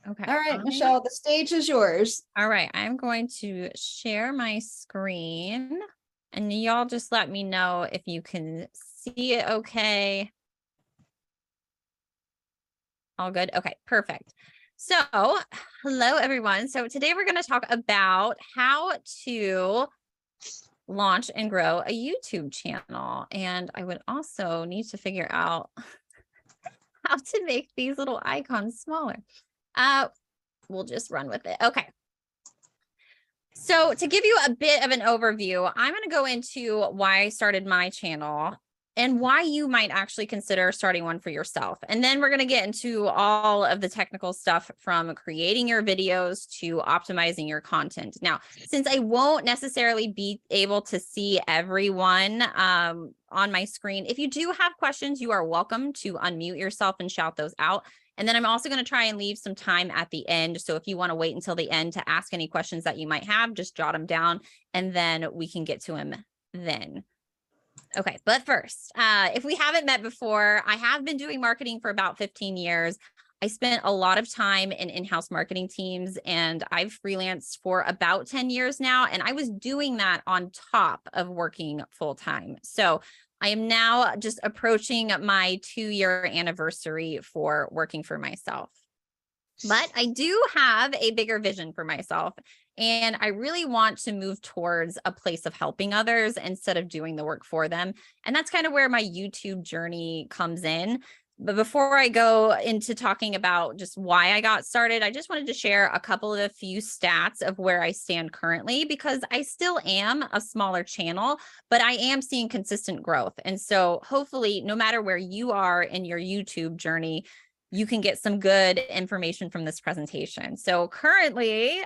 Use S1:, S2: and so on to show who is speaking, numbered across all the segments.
S1: Okay.
S2: All right, Michelle, the stage is yours.
S1: All right. I'm going to share my screen and y'all just let me know if you can see it okay. All good. Okay, perfect. So, hello everyone. So today we're going to talk about how to launch and grow a YouTube channel. And I would also need to figure out how to make these little icons smaller. We'll just run with it. Okay. So to give you a bit of an overview, I'm going to go into why I started my channel and why you might actually consider starting one for yourself. And then we're going to get into all of the technical stuff from creating your videos to optimizing your content. Now, since I won't necessarily be able to see everyone on my screen, if you do have questions, you are welcome to unmute yourself and shout those out. And then I'm also going to try and leave some time at the end. So if you want to wait until the end to ask any questions that you might have, just jot them down and then we can get to them then. Okay, but first, if we haven't met before, I have been doing marketing for about 15 years. I spent a lot of time in in-house marketing teams and I've freelanced for about 10 years now. And I was doing that on top of working full-time. So I am now just approaching my 2-year anniversary for working for myself. But I do have a bigger vision for myself. And I really want to move towards a place of helping others instead of doing the work for them. And that's kind of where my YouTube journey comes in. But before I go into talking about just why I got started, I just wanted to share a couple of few stats of where I stand currently, because I still am a smaller channel, but I am seeing consistent growth. And so hopefully, no matter where you are in your YouTube journey, you can get some good information from this presentation. So currently,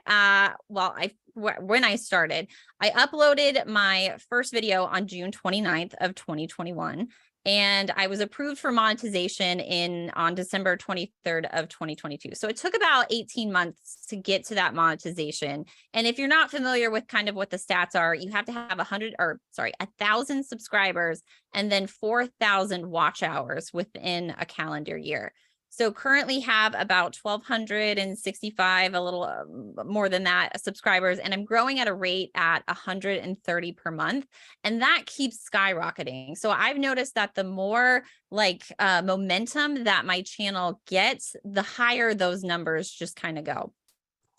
S1: when I started, I uploaded my first video on June 29th of 2021. And I was approved for monetization on December 23rd of 2022. So it took about 18 months to get to that monetization. And if you're not familiar with kind of what the stats are, you have to have 1,000 subscribers and then 4,000 watch hours within a calendar year. So currently have about 1,265, a little more than that, subscribers, and I'm growing at a rate at 130 per month, and that keeps skyrocketing. So I've noticed that the more momentum that my channel gets, the higher those numbers just kind of go.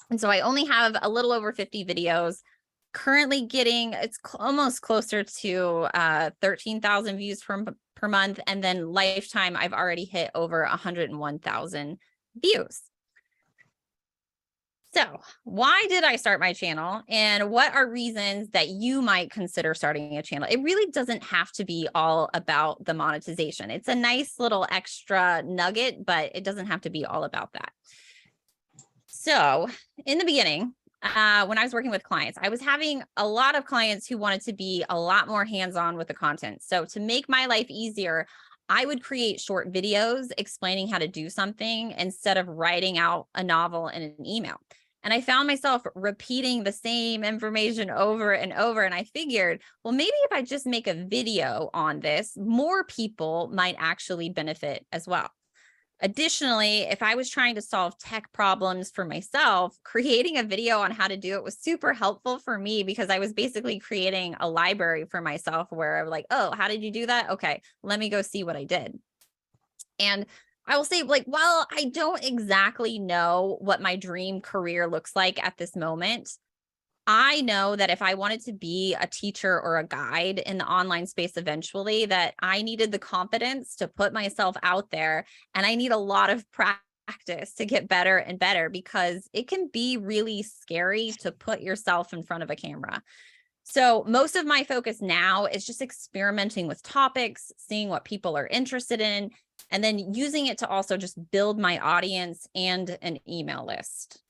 S1: And so I only have a little over 50 videos. Currently getting, it's almost closer to 13,000 views per month. And then lifetime, I've already hit over 101,000 views. So why did I start my channel? And what are reasons that you might consider starting a channel? It really doesn't have to be all about the monetization. It's a nice little extra nugget, but it doesn't have to be all about that. So in the beginning, when I was working with clients, I was having a lot of clients who wanted to be a lot more hands-on with the content. So to make my life easier, I would create short videos explaining how to do something instead of writing out a novel in an email. And I found myself repeating the same information over and over. And I figured, well, maybe if I just make a video on this, more people might actually benefit as well. Additionally, if I was trying to solve tech problems for myself, creating a video on how to do it was super helpful for me, because I was basically creating a library for myself where I'm like, oh, how did you do that? Okay, let me go see what I did. And I will say, while I don't exactly know what my dream career looks like at this moment, I know that if I wanted to be a teacher or a guide in the online space eventually, that I needed the confidence to put myself out there, and I need a lot of practice to get better and better, because it can be really scary to put yourself in front of a camera. So most of my focus now is just experimenting with topics, seeing what people are interested in, and then using it to also just build my audience and an email list.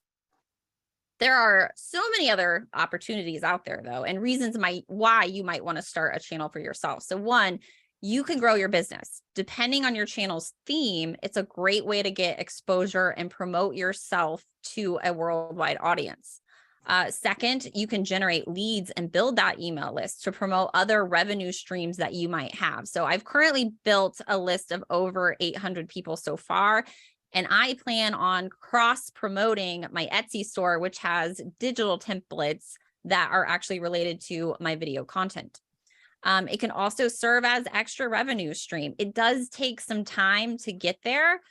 S1: There are so many other opportunities out there, though, and reasons why you might want to start a channel for yourself. So one, you can grow your business. Depending on your channel's theme, it's a great way to get exposure and promote yourself to a worldwide audience. Second, you can generate leads and build that email list to promote other revenue streams that you might have. So I've currently built a list of over 800 people so far. And I plan on cross promoting my Etsy store, which has digital templates that are actually related to my video content. It can also serve as extra revenue stream. It does take some time to get there,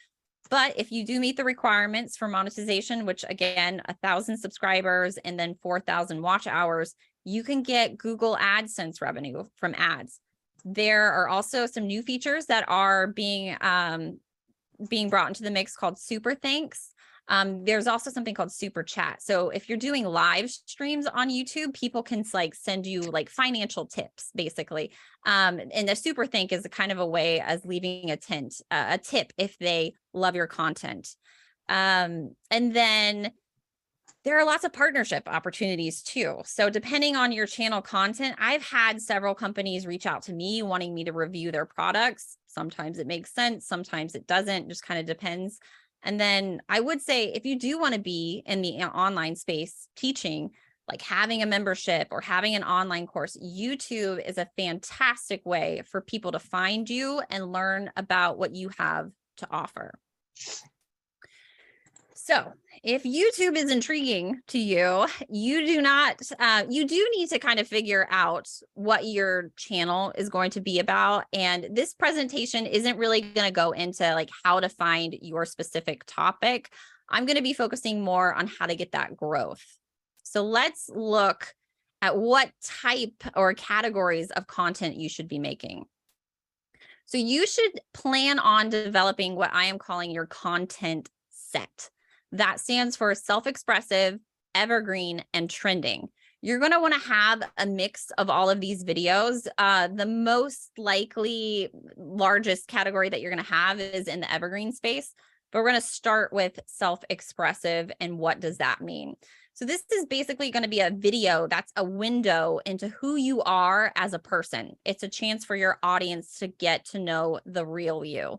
S1: but if you do meet the requirements for monetization, which again, 1,000 subscribers and then 4,000 watch hours, you can get Google AdSense revenue from ads. There are also some new features that are being brought into the mix called super thanks. There's also something called super chat. So if you're doing live streams on YouTube, people can like send you like financial tips basically. And a super thank is a kind of a way as leaving a tip if they love your content. And then there are lots of partnership opportunities too. So depending on your channel content, I've had several companies reach out to me wanting me to review their products. Sometimes it makes sense, sometimes it doesn't, just kind of depends. And then I would say if you do want to be in the online space teaching, like having a membership or having an online course, YouTube is a fantastic way for people to find you and learn about what you have to offer. So if YouTube is intriguing to you, you do need to kind of figure out what your channel is going to be about. And this presentation isn't really going to go into like how to find your specific topic. I'm going to be focusing more on how to get that growth. So let's look at what type or categories of content you should be making. So you should plan on developing what I am calling your content set. That stands for self-expressive, evergreen, and trending. You're going to want to have a mix of all of these videos. The most likely largest category that you're going to have is in the evergreen space, but we're going to start with self-expressive and what does that mean? So this is basically going to be a video that's a window into who you are as a person. It's a chance for your audience to get to know the real you.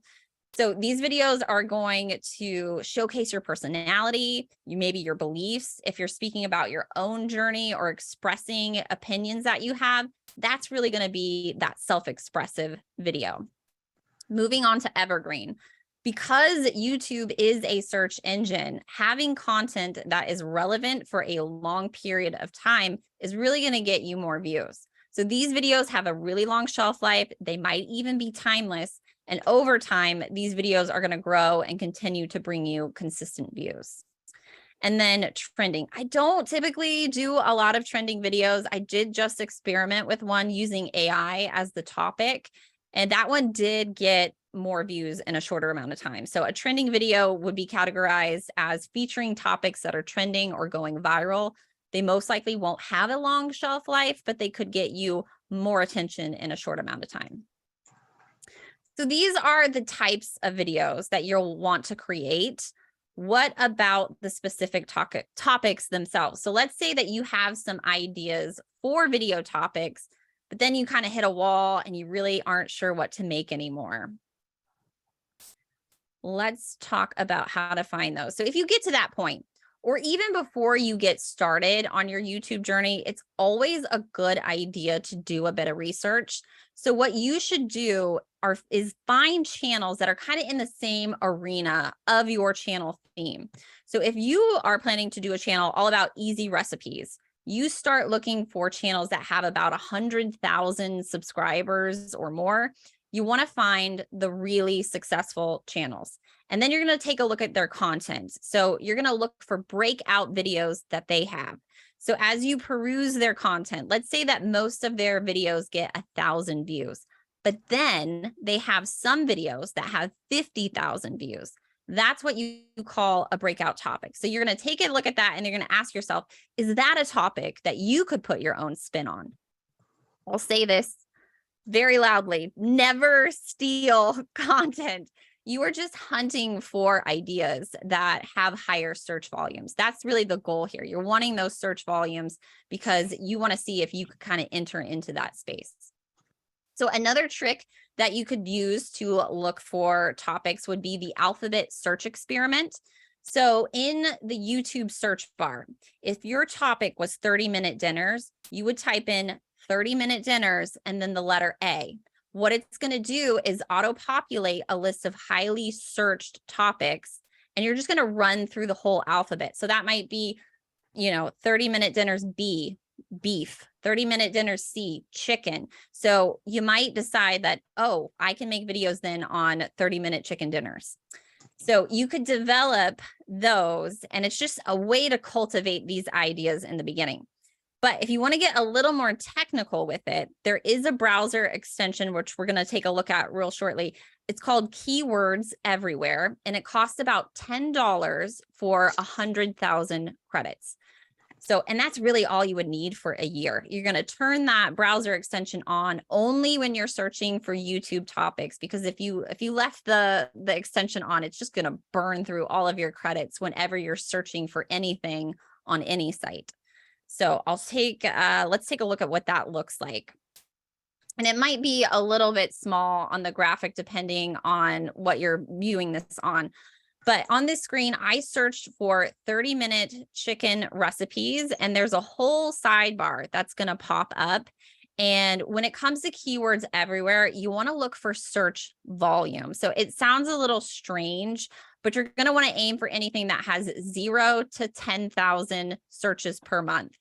S1: So these videos are going to showcase your personality, maybe your beliefs. If you're speaking about your own journey or expressing opinions that you have, that's really going to be that self-expressive video. Moving on to evergreen. Because YouTube is a search engine, having content that is relevant for a long period of time is really going to get you more views. So these videos have a really long shelf life. They might even be timeless. And over time, these videos are going to grow and continue to bring you consistent views. And then trending. I don't typically do a lot of trending videos. I did just experiment with one using AI as the topic, and that one did get more views in a shorter amount of time. So a trending video would be categorized as featuring topics that are trending or going viral. They most likely won't have a long shelf life, but they could get you more attention in a short amount of time. So these are the types of videos that you'll want to create. What about the specific topics themselves? So let's say that you have some ideas for video topics, but then you kind of hit a wall and you really aren't sure what to make anymore. Let's talk about how to find those. So if you get to that point, or even before you get started on your YouTube journey, it's always a good idea to do a bit of research. So what you should do is find channels that are kind of in the same arena of your channel theme. So if you are planning to do a channel all about easy recipes, you start looking for channels that have about 100,000 subscribers or more. You want to find the really successful channels. And then you're going to take a look at their content. So you're going to look for breakout videos that they have. So as you peruse their content, let's say that most of their videos get 1,000 views, but then they have some videos that have 50,000 views. That's what you call a breakout topic. So you're going to take a look at that and you're going to ask yourself, is that a topic that you could put your own spin on? I'll say this very loudly: never steal content. You are just hunting for ideas that have higher search volumes. That's really the goal here. You're wanting those search volumes because you want to see if you could kind of enter into that space. So another trick that you could use to look for topics would be the alphabet search experiment. So in the YouTube search bar, if your topic was 30-minute dinners, you would type in 30-minute dinners and then the letter A. What it's going to do is auto-populate a list of highly searched topics. and you're just going to run through the whole alphabet. So that might be, 30-minute dinners B, beef, 30-minute dinners C, chicken. So you might decide that, oh, I can make videos then on 30-minute chicken dinners. So you could develop those, and it's just a way to cultivate these ideas in the beginning. But if you want to get a little more technical with it, there is a browser extension, which we're going to take a look at real shortly. It's called Keywords Everywhere, and it costs about $10 for 100,000 credits. So, and that's really all you would need for a year. You're going to turn that browser extension on only when you're searching for YouTube topics, because if you left the extension on, it's just going to burn through all of your credits whenever you're searching for anything on any site. So let's take a look at what that looks like. And it might be a little bit small on the graphic depending on what you're viewing this on. But on this screen, I searched for 30-minute chicken recipes, and there's a whole sidebar that's going to pop up. And when it comes to keywords everywhere, you want to look for search volume. So it sounds a little strange, but you're going to want to aim for anything that has 0 to 10,000 searches per month.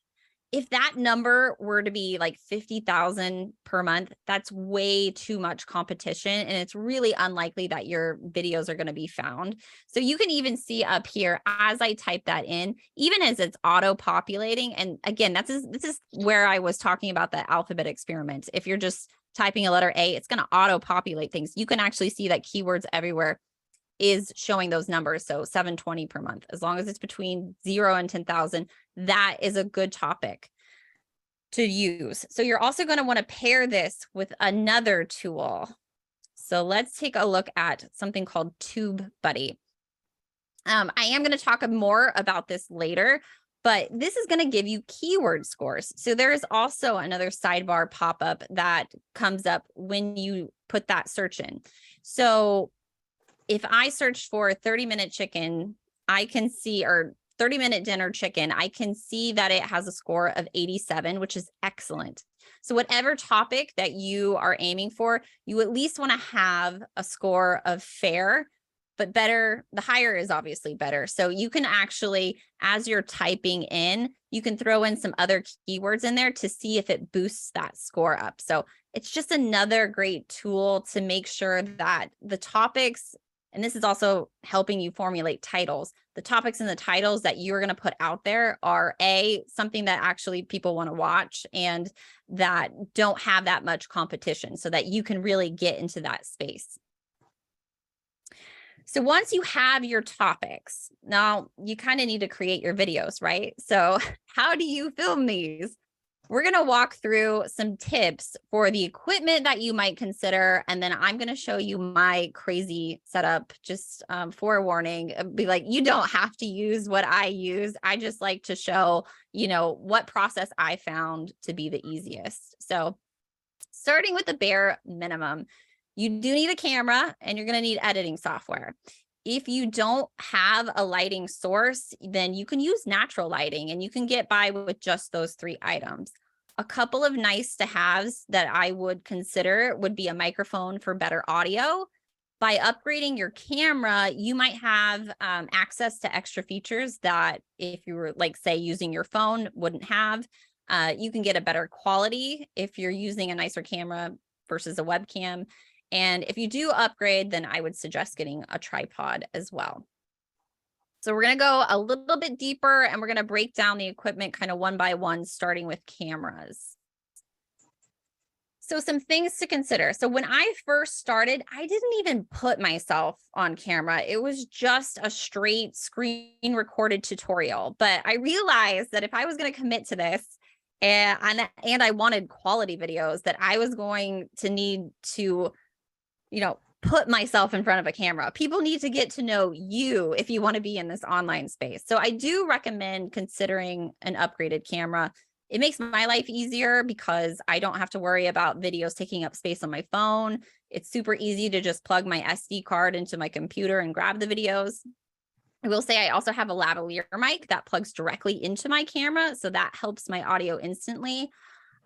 S1: If that number were to be like 50,000 per month, that's way too much competition, and it's really unlikely that your videos are going to be found. So you can even see up here as I type that in, even as it's auto-populating. And again, this is where I was talking about the alphabet experiment. If you're just typing a letter A, it's going to auto-populate things. You can actually see that Keywords Everywhere is showing those numbers. So 720 per month, as long as it's between 0 and 10,000, that is a good topic to use. So you're also going to want to pair this with another tool. So let's take a look at something called TubeBuddy. I am going to talk more about this later, but this is going to give you keyword scores. So there is also another sidebar pop-up that comes up when you put that search in. So if I search for 30-minute chicken, I can see, or 30-minute dinner chicken, I can see that it has a score of 87, which is excellent. So whatever topic that you are aiming for, you at least want to have a score of fair, but better, the higher is obviously better. So you can actually, as you're typing in, you can throw in some other keywords in there to see if it boosts that score up. So it's just another great tool to make sure that the topics, and this is also helping you formulate titles, the topics and the titles that you're going to put out there are something that actually people want to watch and that don't have that much competition, so that you can really get into that space. So once you have your topics, now you kind of need to create your videos, right? So how do you film these? We're going to walk through some tips for the equipment that you might consider, and then I'm going to show you my crazy setup, just forewarning. Be like, you don't have to use what I use. I just like to show, what process I found to be the easiest. So starting with the bare minimum, you do need a camera and you're going to need editing software. If you don't have a lighting source, then you can use natural lighting and you can get by with just those 3 items. A couple of nice to haves that I would consider would be a microphone for better audio. By upgrading your camera, you might have access to extra features that if you were, like, say, using your phone, wouldn't have. You can get a better quality if you're using a nicer camera versus a webcam. And if you do upgrade, then I would suggest getting a tripod as well. So we're going to go a little bit deeper and we're going to break down the equipment kind of one by one, starting with cameras. So some things to consider. So when I first started, I didn't even put myself on camera. It was just a straight screen recorded tutorial. But I realized that if I was going to commit to this, and I wanted quality videos, that I was going to need to put myself in front of a camera. People need to get to know you if you want to be in this online space. So I do recommend considering an upgraded camera. It makes my life easier because I don't have to worry about videos taking up space on my phone. It's super easy to just plug my SD card into my computer and grab the videos. I will say I also have a lavalier mic that plugs directly into my camera, so that helps my audio instantly.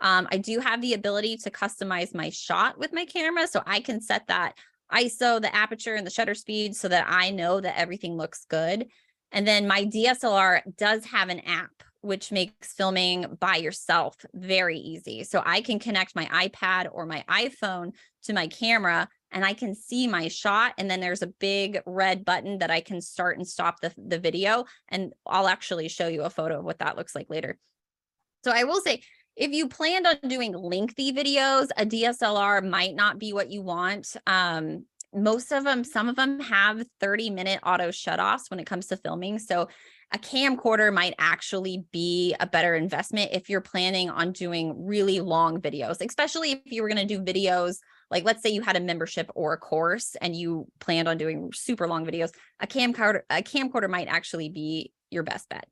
S1: I do have the ability to customize my shot with my camera, so I can set that ISO, the aperture, and the shutter speed so that I know that everything looks good. And then my DSLR does have an app, which makes filming by yourself very easy. So I can connect my iPad or my iPhone to my camera and I can see my shot. And then there's a big red button that I can start and stop the video. And I'll actually show you a photo of what that looks like later. So I will say, if you planned on doing lengthy videos, a DSLR might not be what you want. Most of them, some of them have 30-minute auto shutoffs when it comes to filming. So a camcorder might actually be a better investment if you're planning on doing really long videos, especially if you were going to do videos, like let's say you had a membership or a course and you planned on doing super long videos, a camcorder might actually be your best bet.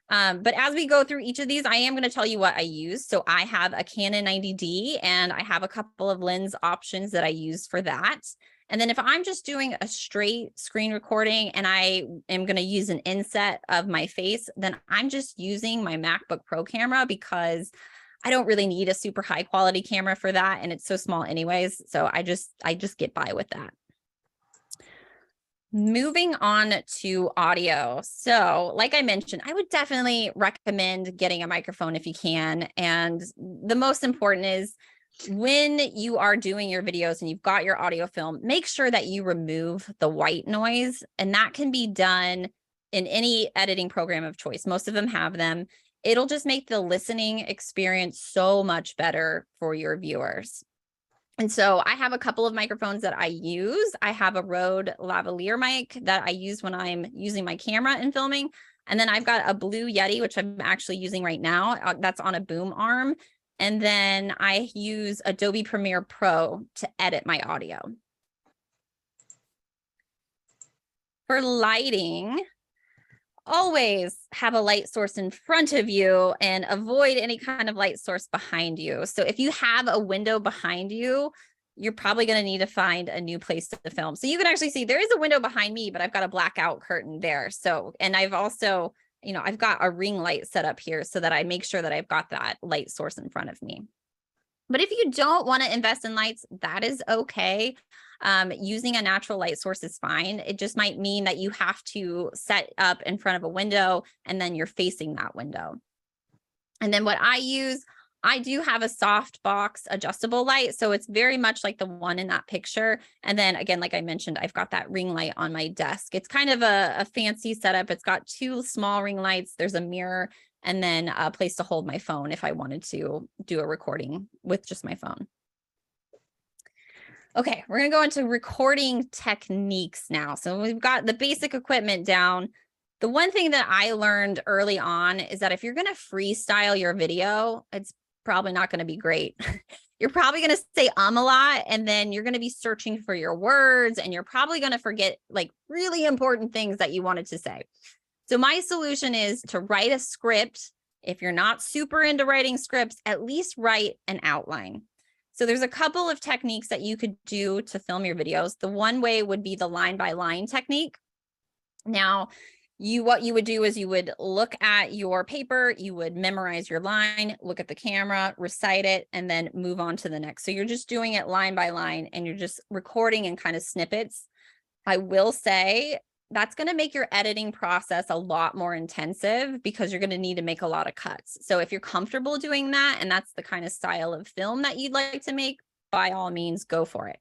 S1: But as we go through each of these, I am going to tell you what I use. So I have a Canon 90D and I have a couple of lens options that I use for that. And then if I'm just doing a straight screen recording and I am going to use an inset of my face, then I'm just using my MacBook Pro camera because I don't really need a super high quality camera for that. And it's so small anyways. So I just get by with that. Moving on to audio. So like I mentioned, I would definitely recommend getting a microphone if you can. And the most important is when you are doing your videos and you've got your audio film, make sure that you remove the white noise. And that can be done in any editing program of choice. Most of them have them. It'll just make the listening experience so much better for your viewers. And so I have a couple of microphones that I use. I have a Rode lavalier mic that I use when I'm using my camera and filming. And then I've got a Blue Yeti, which I'm actually using right now. That's on a boom arm. And then I use Adobe Premiere Pro to edit my audio. For lighting, always have a light source in front of you and avoid any kind of light source behind you. So if you have a window behind you, you're probably going to need to find a new place to film. So you can actually see there is a window behind me, but I've got a blackout curtain there. So, and I've also, I've got a ring light set up here so that I make sure that I've got that light source in front of me. But if you don't want to invest in lights, that is okay. Using a natural light source is fine. It just might mean that you have to set up in front of a window and then you're facing that window. And then what I use, I do have a softbox adjustable light. So it's very much like the one in that picture. And then again, like I mentioned, I've got that ring light on my desk. It's kind of a fancy setup. It's got two small ring lights. There's a mirror and then a place to hold my phone if I wanted to do a recording with just my phone. Okay, we're going to go into recording techniques now. So we've got the basic equipment down. The one thing that I learned early on is that if you're going to freestyle your video, it's probably not going to be great. You're probably going to say a lot, and then you're going to be searching for your words, and you're probably going to forget like really important things that you wanted to say. So my solution is to write a script. If you're not super into writing scripts, at least write an outline. So there's a couple of techniques that you could do to film your videos. The one way would be the line by line technique. Now, what you would do is you would look at your paper, you would memorize your line, look at the camera, recite it, and then move on to the next. So you're just doing it line by line and you're just recording in kind of snippets. I will say that's going to make your editing process a lot more intensive because you're going to need to make a lot of cuts. So if you're comfortable doing that, and that's the kind of style of film that you'd like to make, by all means, go for it.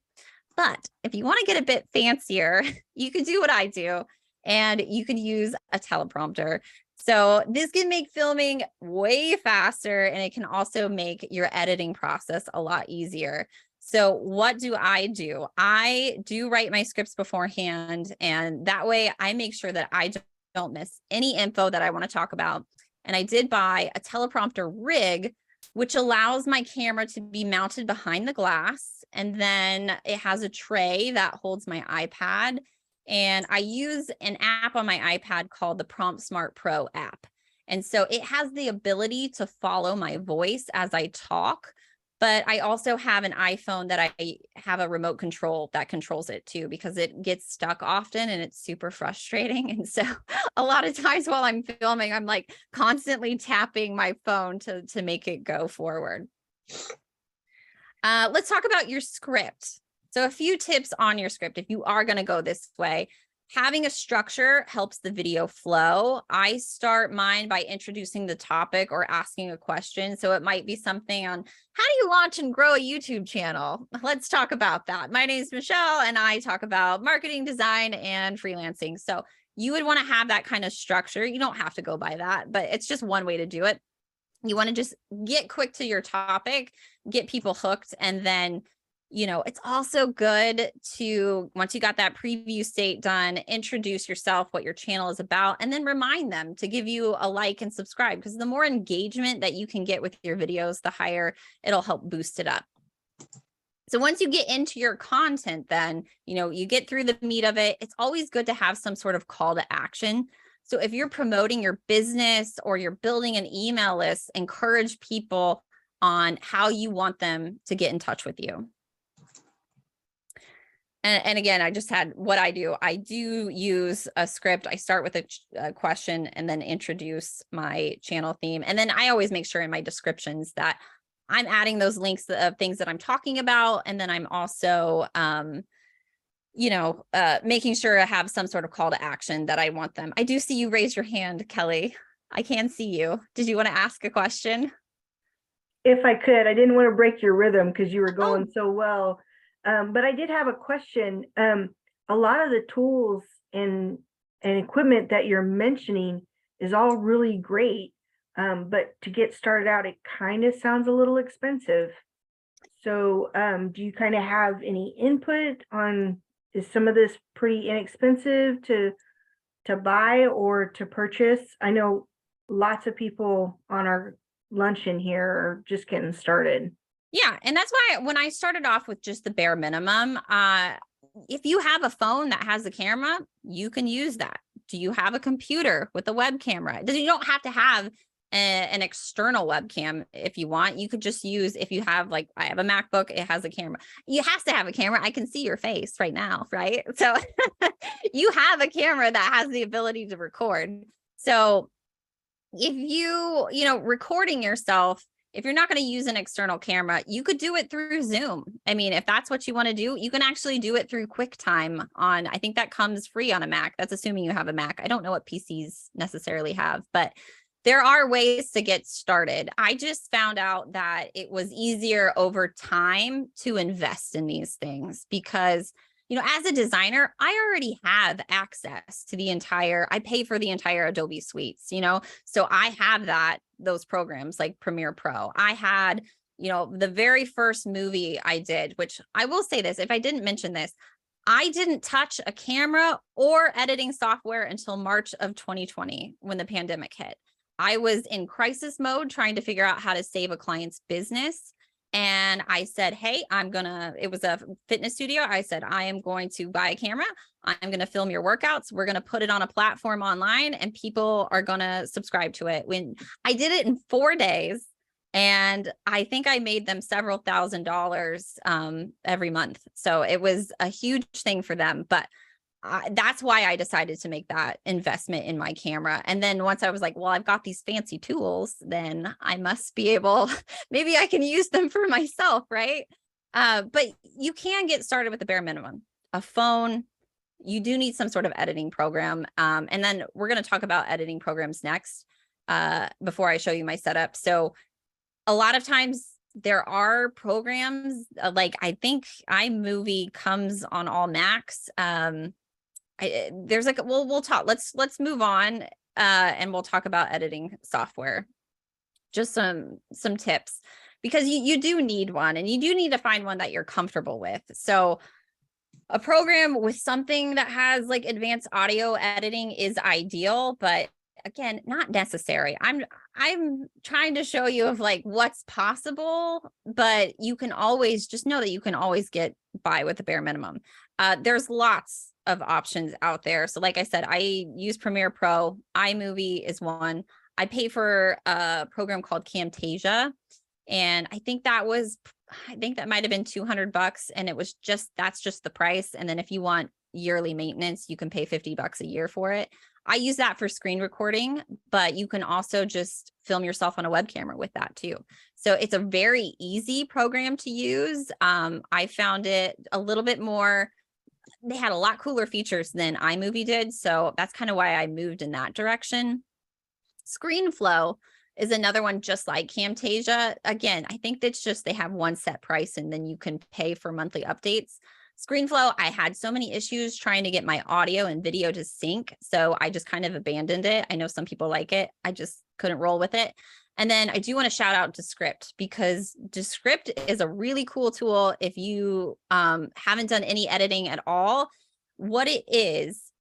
S1: But if you want to get a bit fancier, you can do what I do, and you can use a teleprompter. So this can make filming way faster, and it can also make your editing process a lot easier. So what do? I do write my scripts beforehand, and that way I make sure that I don't miss any info that I want to talk about. And I did buy a teleprompter rig, which allows my camera to be mounted behind the glass. And then it has a tray that holds my iPad. And I use an app on my iPad called the Prompt Smart Pro app. And so it has the ability to follow my voice as I talk. But I also have an iPhone that I have a remote control that controls it too, because it gets stuck often and it's super frustrating. And so a lot of times while I'm filming, I'm like constantly tapping my phone to make it go forward. Let's talk about your script. So a few tips on your script. If you are going to go this way, having a structure helps the video flow. I start mine by introducing the topic or asking a question. So it might be something on how do you launch and grow a YouTube channel? Let's talk about that. My name is Michelle and I talk about marketing, design, and freelancing. So you would want to have that kind of structure. You don't have to go by that, but it's just one way to do it. You want to just get quick to your topic, get people hooked, and then it's also good to, once you got that preview state done, introduce yourself, what your channel is about, and then remind them to give you a like and subscribe, because the more engagement that you can get with your videos, the higher it'll help boost it up. So once you get into your content, then, you get through the meat of it. It's always good to have some sort of call to action. So if you're promoting your business or you're building an email list, encourage people on how you want them to get in touch with you. And again, I just had what I do. I do use a script. I start with a question and then introduce my channel theme. And then I always make sure in my descriptions that I'm adding those links of things that I'm talking about. And then I'm also, making sure I have some sort of call to action that I want them. I do see you raise your hand, Kelly. I can see you. Did you want to ask a question?
S3: If I could, I didn't want to break your rhythm because you were going so well. But I did have a question. A lot of the tools and equipment that you're mentioning is all really great. But to get started out, it kind of sounds a little expensive. So do you kind of have any input on, is some of this pretty inexpensive to buy or to purchase? I know lots of people on our luncheon here are just getting started.
S1: Yeah. And that's why when I started off with just the bare minimum, if you have a phone that has a camera, you can use that. Do you have a computer with a web camera? You don't have to have an external webcam. If you want, you could just use, if you have, like, I have a MacBook, it has a camera. You have to have a camera. I can see your face right now, right? So you have a camera that has the ability to record. So if recording yourself, if you're not going to use an external camera, you could do it through Zoom. I mean, if that's what you want to do, you can actually do it through QuickTime on, I think that comes free on a Mac. That's assuming you have a Mac. I don't know what PCs necessarily have, but there are ways to get started. I just found out that it was easier over time to invest in these things because, as a designer, I already have access to I pay for the entire Adobe suites, so I have those programs like Premiere Pro. I had, the very first movie I did, which I will say this, if I didn't mention this, I didn't touch a camera or editing software until March of 2020 when the pandemic hit. I was in crisis mode trying to figure out how to save a client's business. And I said, hey, it was a fitness studio. I said, I am going to buy a camera. I'm going to film your workouts. We're going to put it on a platform online and people are going to subscribe to it. When I did it in 4 days, and I think I made them several $1,000s every month. So it was a huge thing for them, but that's why I decided to make that investment in my camera. And then once I was like, well, I've got these fancy tools, then I must be able, maybe I can use them for myself, right? But you can get started with the bare minimum. A phone, you do need some sort of editing program. And then we're going to talk about editing programs next before I show you my setup. So a lot of times there are programs like, I think iMovie comes on all Macs. There's like, we'll talk, let's move on and we'll talk about editing software. Just some tips, because you do need one, and you do need to find one that you're comfortable with. So a program with something that has like advanced audio editing is ideal, but again, not necessary. I'm trying to show you of like what's possible, but you can always just know that you can always get by with the bare minimum. There's lots of options out there. So like I said, I use Premiere Pro. iMovie is one. I pay for a program called Camtasia, and I think that might have been $200, and that's just the price. And then if you want yearly maintenance, you can pay $50 a year for it. I use that for screen recording, but you can also just film yourself on a web camera with that too. So it's a very easy program to use. I found it a little bit more, they had a lot cooler features than iMovie did. So that's kind of why I moved in that direction. ScreenFlow is another one just like Camtasia. Again, I think that's just they have one set price and then you can pay for monthly updates. ScreenFlow, I had so many issues trying to get my audio and video to sync, so I just kind of abandoned it. I know some people like it. I just couldn't roll with it. And then I do want to shout out Descript, because Descript is a really cool tool if you haven't done any editing at all. What it is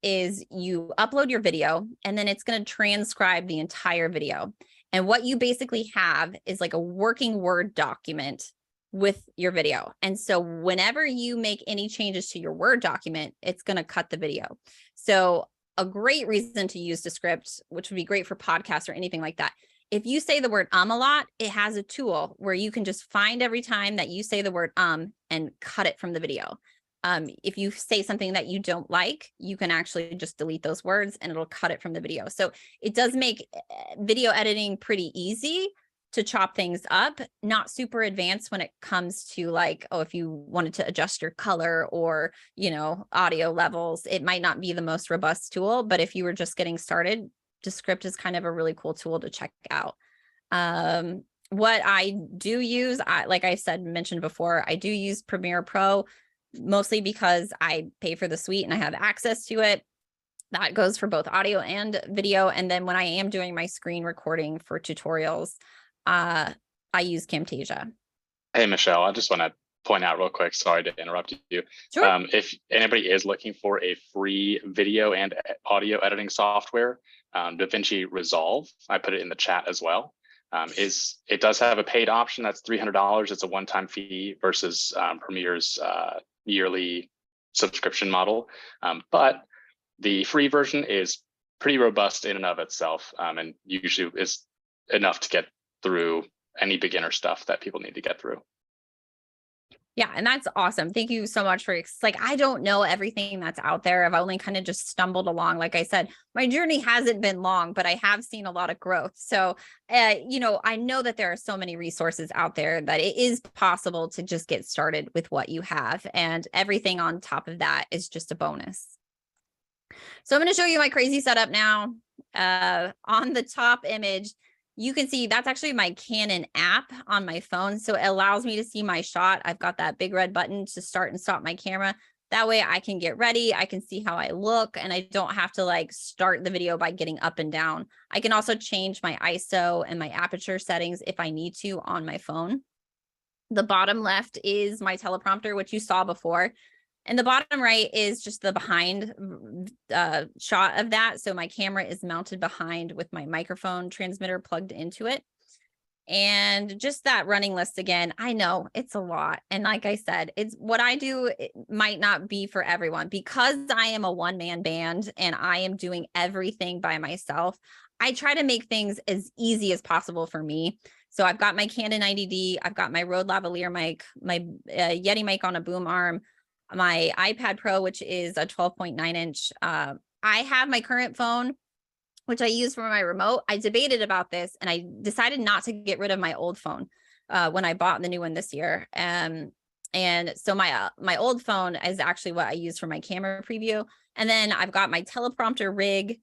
S1: you upload your video and then it's going to transcribe the entire video. And what you basically have is like a working Word document with your video. And so whenever you make any changes to your Word document, it's going to cut the video. So a great reason to use Descript, which would be great for podcasts or anything like that. If you say the word a lot, it has a tool where you can just find every time that you say the word and cut it from the video. If you say something that you don't like, you can actually just delete those words and it'll cut it from the video. So it does make video editing pretty easy to chop things up, not super advanced when it comes to like, oh, if you wanted to adjust your color or, you know, audio levels, it might not be the most robust tool, but if you were just getting started, Descript is kind of a really cool tool to check out. What I do use, like I mentioned before, I do use Premiere Pro, mostly because I pay for the suite and I have access to it. That goes for both audio and video. And then when I am doing my screen recording for tutorials, I use Camtasia.
S4: Hey, Michelle, I just want to point out real quick, sorry to interrupt you.
S1: Sure.
S4: If anybody is looking for a free video and audio editing software, DaVinci Resolve, I put it in the chat as well, it does have a paid option that's $300. It's a one-time fee versus Premiere's yearly subscription model. But the free version is pretty robust in and of itself, and usually is enough to get through any beginner stuff that people need to get through.
S1: Yeah, and that's awesome. Thank you so much for, like, I don't know everything that's out there. I've only kind of just stumbled along. Like I said, my journey hasn't been long, but I have seen a lot of growth. So, you know, I know that there are so many resources out there that it is possible to just get started with what you have. And everything on top of that is just a bonus. So I'm going to show you my crazy setup now. On the top image, you can see that's actually my Canon app on my phone. So it allows me to see my shot. I've got that big red button to start and stop my camera. That way I can get ready. I can see how I look and I don't have to like start the video by getting up and down. I can also change my ISO and my aperture settings if I need to on my phone. The bottom left is my teleprompter, which you saw before. And the bottom right is just the behind shot of that. So my camera is mounted behind with my microphone transmitter plugged into it. And just that running list again, I know it's a lot. And like I said, it's what I do. It might not be for everyone because I am a one-man band and I am doing everything by myself. I try to make things as easy as possible for me. So I've got my Canon 90D, I've got my Rode lavalier mic, my Yeti mic on a boom arm, my iPad Pro, which is a 12.9 inch. I have my current phone, which I use for my remote. I debated about this and I decided not to get rid of my old phone when I bought the new one this year. And so my old phone is actually what I use for my camera preview. And then I've got my teleprompter rig.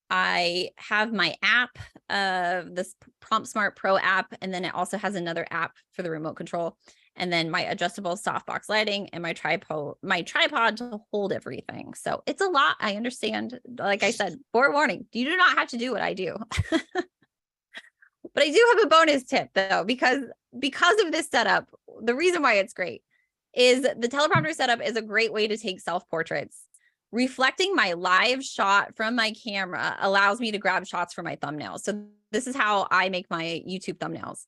S1: I have my app, this Prompt Smart Pro app, and then it also has another app for the remote control. And then my adjustable softbox lighting and my tripod to hold everything. So it's a lot. I understand. Like I said, forewarning, you do not have to do what I do. But I do have a bonus tip though, because of this setup, the reason why it's great is the teleprompter setup is a great way to take self-portraits. Reflecting my live shot from my camera allows me to grab shots for my thumbnails. So this is how I make my YouTube thumbnails.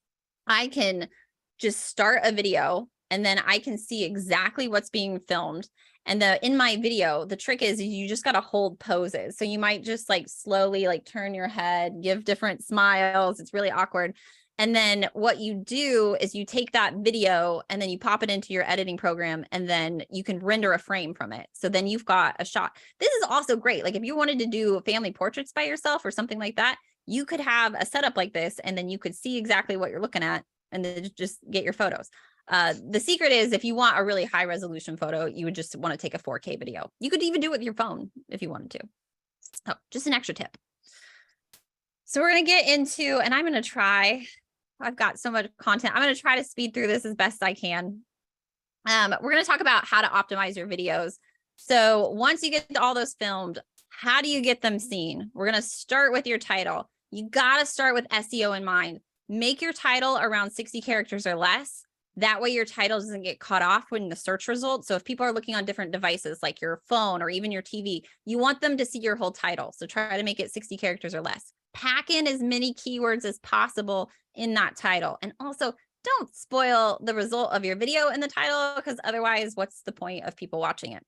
S1: I can just start a video and then I can see exactly what's being filmed. And in my video, the trick is you just got to hold poses. So you might just like slowly like turn your head, give different smiles. It's really awkward. And then what you do is you take that video and then you pop it into your editing program, and then you can render a frame from it. So then you've got a shot. This is also great. Like if you wanted to do family portraits by yourself or something like that, you could have a setup like this, and then you could see exactly what you're looking at and then just get your photos. The secret is if you want a really high resolution photo, you would just want to take a 4K video. You could even do it with your phone if you wanted to. Oh, just an extra tip. So we're going to get into, and I'm going to try, I've got so much content. I'm going to try to speed through this as best I can. We're going to talk about how to optimize your videos. So once you get all those filmed, how do you get them seen? We're going to start with your title. You got to start with SEO in mind. Make your title around 60 characters or less. That way your title doesn't get cut off when the search results. So if people are looking on different devices like your phone or even your TV, you want them to see your whole title. So try to make it 60 characters or less. Pack in as many keywords as possible in that title. And also don't spoil the result of your video in the title, because otherwise what's the point of people watching it?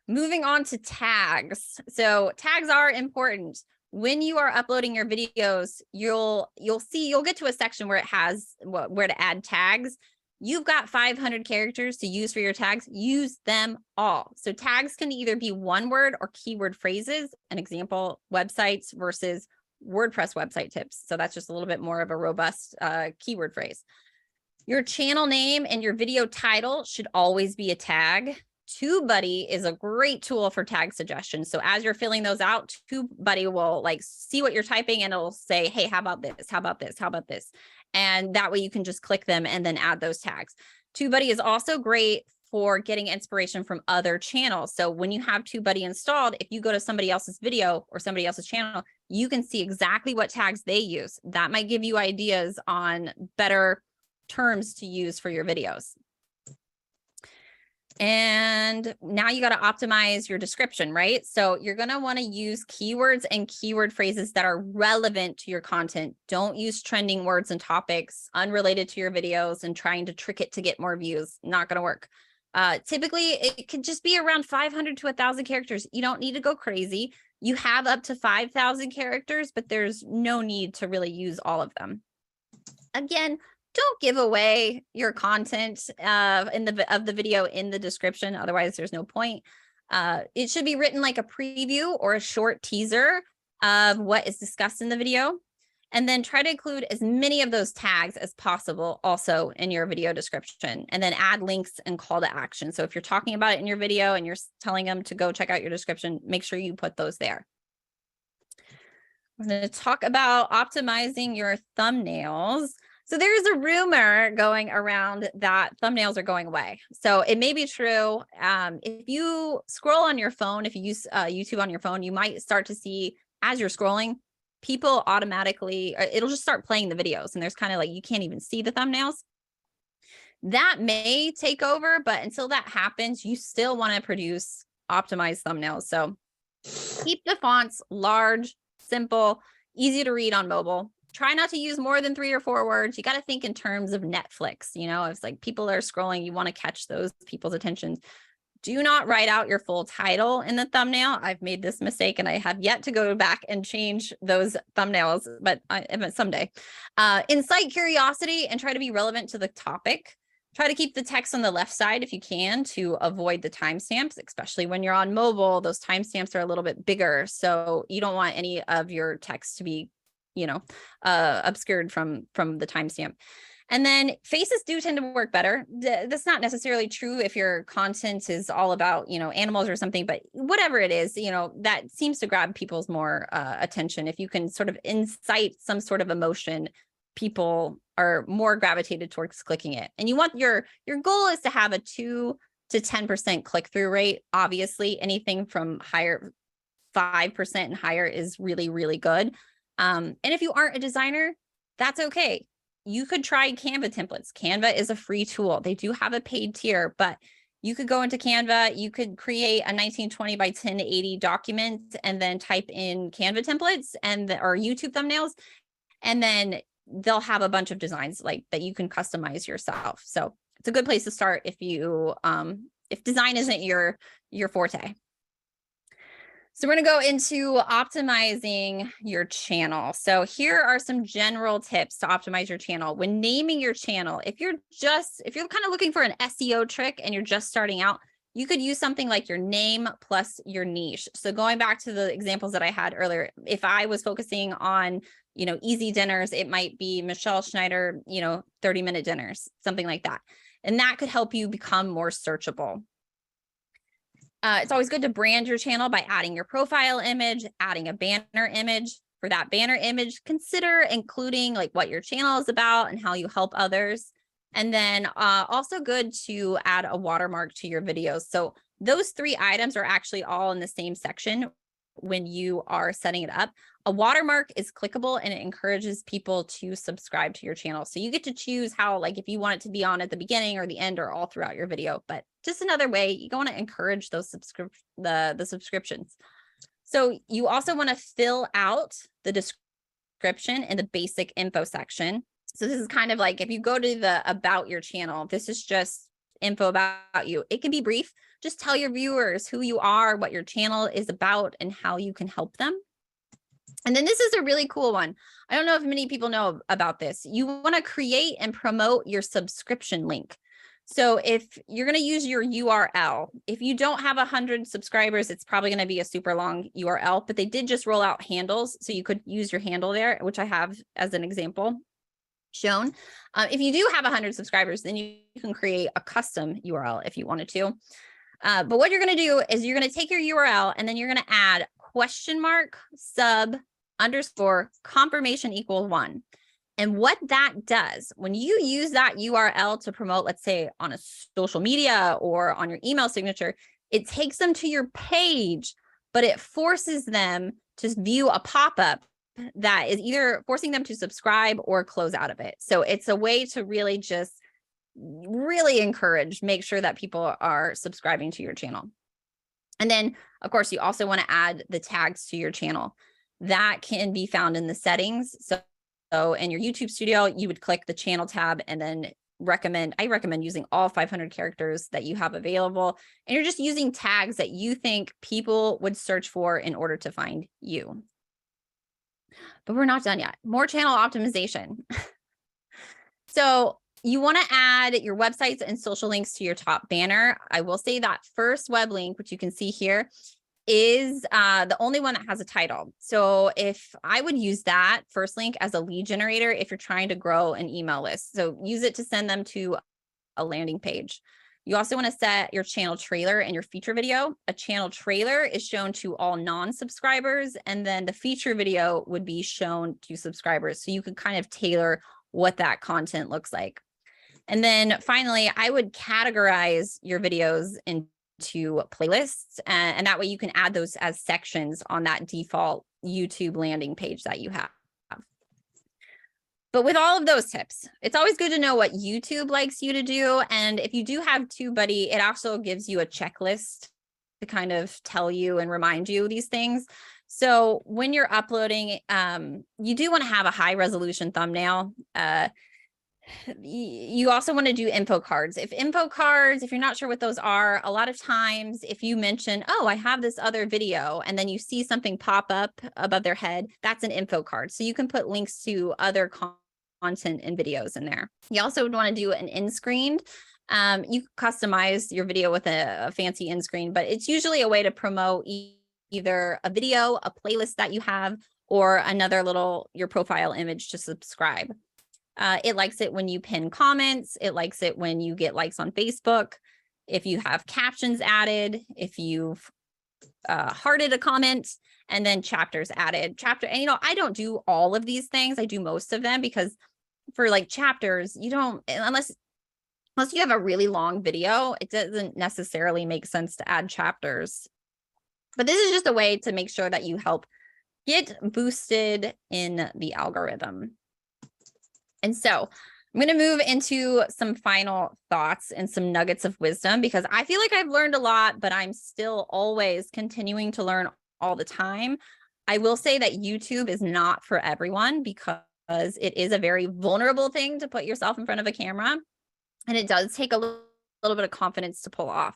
S1: Moving on to tags. So tags are important. When you are uploading your videos, you'll get to a section where it has where to add tags. You've got 500 characters to use for your tags. Use them all. So tags can either be one word or keyword phrases. An example, websites versus WordPress website tips. So that's just a little bit more of a robust keyword phrase. Your channel name and your video title should always be a tag. TubeBuddy is a great tool for tag suggestions. So as you're filling those out, TubeBuddy will like see what you're typing and it'll say, hey, how about this? How about this? How about this? And that way you can just click them and then add those tags. TubeBuddy is also great for getting inspiration from other channels. So when you have TubeBuddy installed, if you go to somebody else's video or somebody else's channel, you can see exactly what tags they use. That might give you ideas on better terms to use for your videos. And now you got to optimize your description, right? So you're going to want to use keywords and keyword phrases that are relevant to your content. Don't use trending words and topics unrelated to your videos and trying to trick it to get more views. Not going to work. Typically, it could just be around 500 to 1,000 characters. You don't need to go crazy. You have up to 5,000 characters, but there's no need to really use all of them. Again, don't give away your content of the video in the description. Otherwise, there's no point. It should be written like a preview or a short teaser of what is discussed in the video. And then try to include as many of those tags as possible also in your video description. And then add links and call to action. So if you're talking about it in your video and you're telling them to go check out your description, make sure you put those there. We're going to talk about optimizing your thumbnails. So there's a rumor going around that thumbnails are going away. So it may be true. If you scroll on your phone, if you use YouTube on your phone, you might start to see as you're scrolling, people automatically, it'll just start playing the videos. And there's kind of like, you can't even see the thumbnails. That may take over, but until that happens, you still want to produce optimized thumbnails. So keep the fonts large, simple, easy to read on mobile. Try not to use more than 3 or 4 words. You got to think in terms of Netflix. You know, it's like people are scrolling, you want to catch those people's attention. Do not write out your full title in the thumbnail. I've made this mistake and I have yet to go back and change those thumbnails, but someday. Incite curiosity and try to be relevant to the topic. Try to keep the text on the left side if you can to avoid the timestamps, especially when you're on mobile. Those timestamps are a little bit bigger. So you don't want any of your text to be obscured from the timestamp. And then faces do tend to work better. That's not necessarily true if your content is all about, animals or something, but whatever it is, that seems to grab people's more attention. If you can sort of incite some sort of emotion, people are more gravitated towards clicking it. And you want your goal is to have a 2 to 10% click-through rate. Obviously, anything from 5% and higher is really, really good. And if you aren't a designer, that's okay. You could try Canva templates. Canva is a free tool. They do have a paid tier, but you could go into Canva, you could create a 1920 by 1080 document and then type in Canva templates or YouTube thumbnails, and then they'll have a bunch of designs like that you can customize yourself. So it's a good place to start if you if design isn't your forte. So we're going to go into optimizing your channel. So here are some general tips to optimize your channel. When naming your channel, if you're kind of looking for an SEO trick and you're just starting out, you could use something like your name plus your niche. So going back to the examples that I had earlier, if I was focusing on, easy dinners, it might be Michelle Schneider, 30-minute dinners, something like that. And that could help you become more searchable. It's always good to brand your channel by adding your profile image, adding a banner image. For that banner image, consider including like what your channel is about and how you help others. And then also good to add a watermark to your videos. So those 3 items are actually all in the same section when you are setting it up. A watermark is clickable and it encourages people to subscribe to your channel. So you get to choose how, like if you want it to be on at the beginning or the end or all throughout your video, but just another way you want to encourage those the subscriptions. So you also want to fill out the description in the basic info section. So this is kind of like if you go to the about your channel, this is just info about you. It can be brief. Just tell your viewers who you are, what your channel is about, and how you can help them. And then this is a really cool one. I don't know if many people know about this. You want to create and promote your subscription link. So if you're going to use your URL, if you don't have 100 subscribers, it's probably going to be a super long URL, but they did just roll out handles. So you could use your handle there, which I have as an example shown. If you do have 100 subscribers, then you can create a custom URL if you wanted to. But what you're going to do is you're going to take your URL and then you're going to add !sub__ confirmation equals 1. And what that does, when you use that URL to promote, let's say on a social media or on your email signature, it takes them to your page, but it forces them to view a pop-up that is either forcing them to subscribe or close out of it. So it's a way to really just make sure that people are subscribing to your channel. And then, of course, you also want to add the tags to your channel. That can be found in the settings. So in your YouTube studio, you would click the channel tab and then I recommend using all 500 characters that you have available. And you're just using tags that you think people would search for in order to find you. But we're not done yet. More channel optimization. So you want to add your websites and social links to your top banner. I will say that first web link, which you can see here, is the only one that has a title. So if I would use that first link as a lead generator, if you're trying to grow an email list, so use it to send them to a landing page. You also want to set your channel trailer and your feature video. A channel trailer is shown to all non-subscribers, and then the feature video would be shown to subscribers. So you can kind of tailor what that content looks like. And then finally, I would categorize your videos into playlists, and that way you can add those as sections on that default YouTube landing page that you have. But with all of those tips, it's always good to know what YouTube likes you to do. And if you do have TubeBuddy, it also gives you a checklist to kind of tell you and remind you these things. So when you're uploading, you do want to have a high resolution thumbnail. You also want to do info cards. If you're not sure what those are, a lot of times if you mention, oh, I have this other video, and then you see something pop up above their head, that's an info card. So you can put links to other content and videos in there. You also would want to do an end screen. You customize your video with a fancy end screen, but it's usually a way to promote either a video, a playlist that you have, or another your profile image to subscribe. It likes it when you pin comments. It likes it when you get likes on Facebook. If you have captions added, if you've hearted a comment, and then chapters added. And I don't do all of these things. I do most of them because for like chapters, you don't, unless you have a really long video, it doesn't necessarily make sense to add chapters. But this is just a way to make sure that you help get boosted in the algorithm. And so I'm going to move into some final thoughts and some nuggets of wisdom, because I feel like I've learned a lot, but I'm still always continuing to learn all the time. I will say that YouTube is not for everyone, because it is a very vulnerable thing to put yourself in front of a camera. And it does take a little bit of confidence to pull off.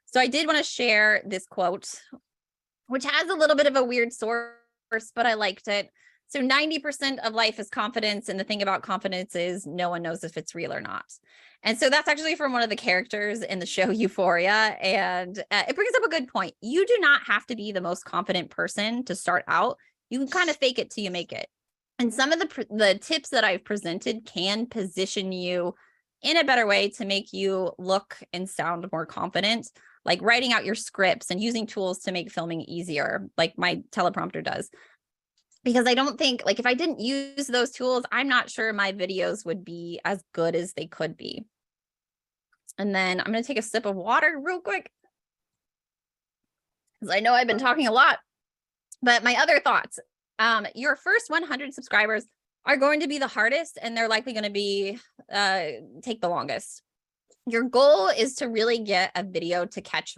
S1: So I did want to share this quote which has a little bit of a weird source, but I liked it. So 90% of life is confidence. And the thing about confidence is no one knows if it's real or not. And so that's actually from one of the characters in the show Euphoria. And it brings up a good point. You do not have to be the most confident person to start out. You can kind of fake it till you make it. And some of the tips that I've presented can position you in a better way to make you look and sound more confident, like writing out your scripts and using tools to make filming easier, like my teleprompter does. Because I don't think, like, if I didn't use those tools, I'm not sure my videos would be as good as they could be. And then I'm going to take a sip of water real quick, because I know I've been talking a lot. But my other thoughts, your first 100 subscribers are going to be the hardest, and they're likely going to be take the longest. Your goal is to really get a video to catch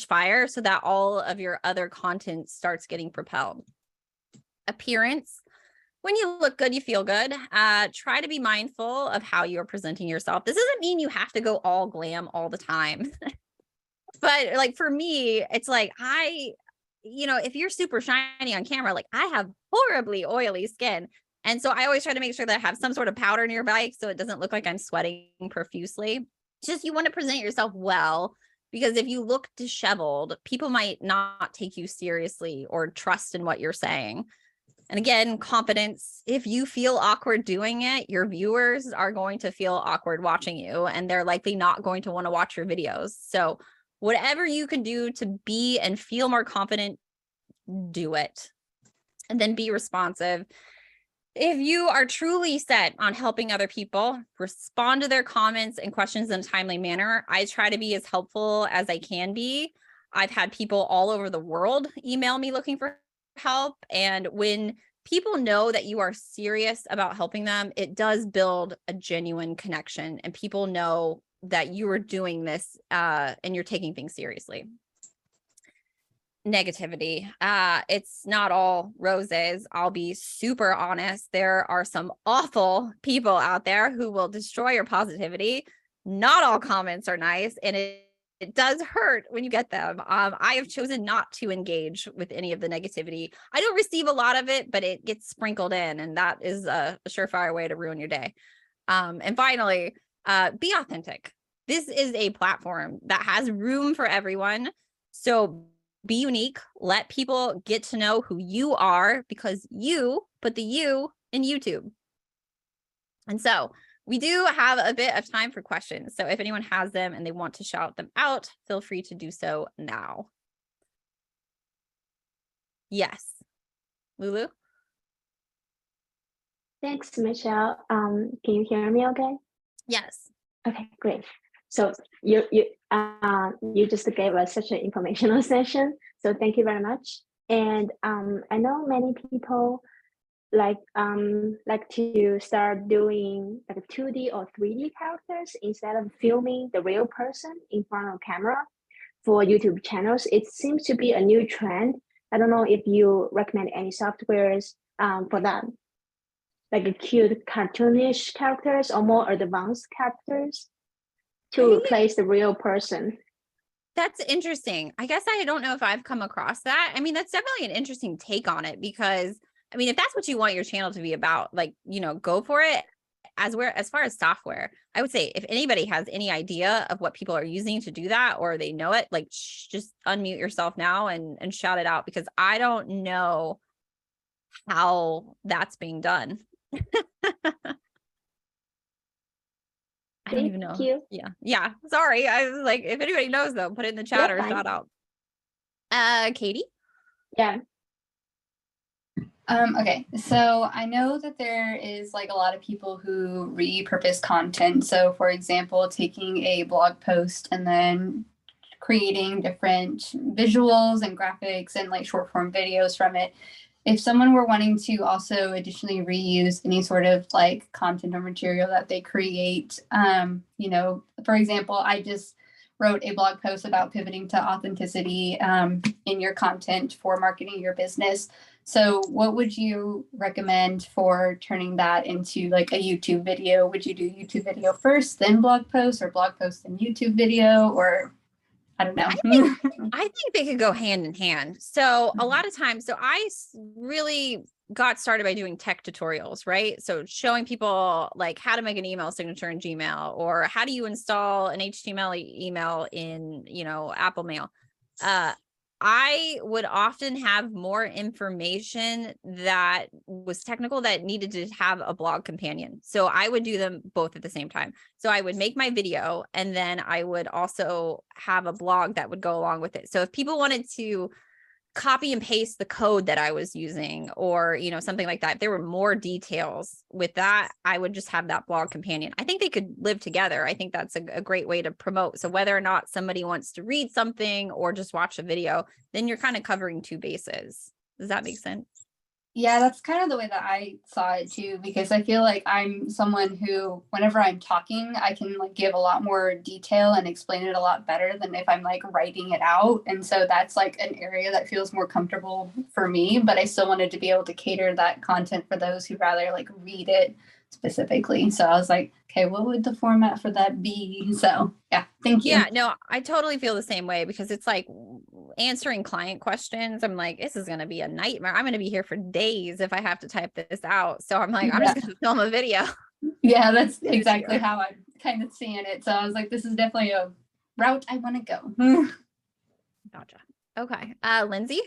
S1: fire so that all of your other content starts getting propelled. Appearance. When you look good, you feel good. Try to be mindful of how you're presenting yourself. This doesn't mean you have to go all glam all the time. But like for me, it's like if you're super shiny on camera, like I have horribly oily skin. And so I always try to make sure that I have some sort of powder nearby so it doesn't look like I'm sweating profusely. Just you want to present yourself well, because if you look disheveled, people might not take you seriously or trust in what you're saying. And again, confidence. If you feel awkward doing it, your viewers are going to feel awkward watching you, and they're likely not going to want to watch your videos. So whatever you can do to be and feel more confident, do it. And then be responsive. If you are truly set on helping other people, respond to their comments and questions in a timely manner. I try to be as helpful as I can be. I've had people all over the world email me looking for help. And when people know that you are serious about helping them, it does build a genuine connection, and people know that you are doing this and you're taking things seriously. Negativity. It's not all roses. I'll be super honest. There are some awful people out there who will destroy your positivity. Not all comments are nice, and it does hurt when you get them. I have chosen not to engage with any of the negativity. I don't receive a lot of it, but it gets sprinkled in, and that is a surefire way to ruin your day. And finally, be authentic. This is a platform that has room for everyone. So be unique. Let people get to know who you are, because you put the you in YouTube. And so we do have a bit of time for questions. So if anyone has them and they want to shout them out, feel free to do so now. Yes. Lulu?
S5: Thanks, Michelle. Can you hear me okay?
S1: Yes.
S5: Okay, great. So you just gave us such an informational session. So thank you very much. And I know many people like to start doing like 2D or 3D characters instead of filming the real person in front of camera for YouTube channels. It seems to be a new trend. I don't know if you recommend any softwares for that, like a cute cartoonish characters or more advanced characters to replace the real person.
S1: That's interesting. I guess I don't know if I've come across that. I mean, that's definitely an interesting take on it, because I mean, if that's what you want your channel to be about, like, go for it. As far as software, I would say if anybody has any idea of what people are using to do that, or they know it, like just unmute yourself now and shout it out, because I don't know how that's being done. I don't even know.
S5: Thank you.
S1: Yeah. Sorry. I was like, if anybody knows though, put it in the chat or shout out. Katie?
S5: Yeah.
S6: Okay, so I know that there is like a lot of people who repurpose content. So for example, taking a blog post and then creating different visuals and graphics and like short form videos from it. If someone were wanting to also additionally reuse any sort of like content or material that they create, for example, I just wrote a blog post about pivoting to authenticity in your content for marketing your business. So what would you recommend for turning that into like a YouTube video? Would you do YouTube video first, then blog post, or blog post and YouTube video? Or I don't know.
S1: I think they could go hand in hand. So a lot of times, really got started by doing tech tutorials, right? So showing people like how to make an email signature in Gmail, or how do you install an HTML email in, Apple Mail. I would often have more information that was technical that needed to have a blog companion. So I would do them both at the same time. So I would make my video, and then I would also have a blog that would go along with it. So if people wanted to copy and paste the code that I was using, or, something like that, if there were more details with that, I would just have that blog companion. I think they could live together. I think that's a great way to promote. So whether or not somebody wants to read something or just watch a video, then you're kind of covering two bases. Does that make sense?
S6: Yeah, that's kind of the way that I saw it too, because I feel like I'm someone who, whenever I'm talking, I can like give a lot more detail and explain it a lot better than if I'm like writing it out. And so that's like an area that feels more comfortable for me, but I still wanted to be able to cater that content for those who rather like read it specifically. So I was like, okay, what would the format for that be? So yeah, thank you.
S1: Yeah, no, I totally feel the same way, because it's like answering client questions. I'm like, this is going to be a nightmare. I'm going to be here for days if I have to type this out. So I'm like, I'm just going to film a video.
S6: Yeah, that's exactly how I'm kind of seeing it. So I was like, this is definitely a route I want to go.
S1: Gotcha. Okay. Lindsay?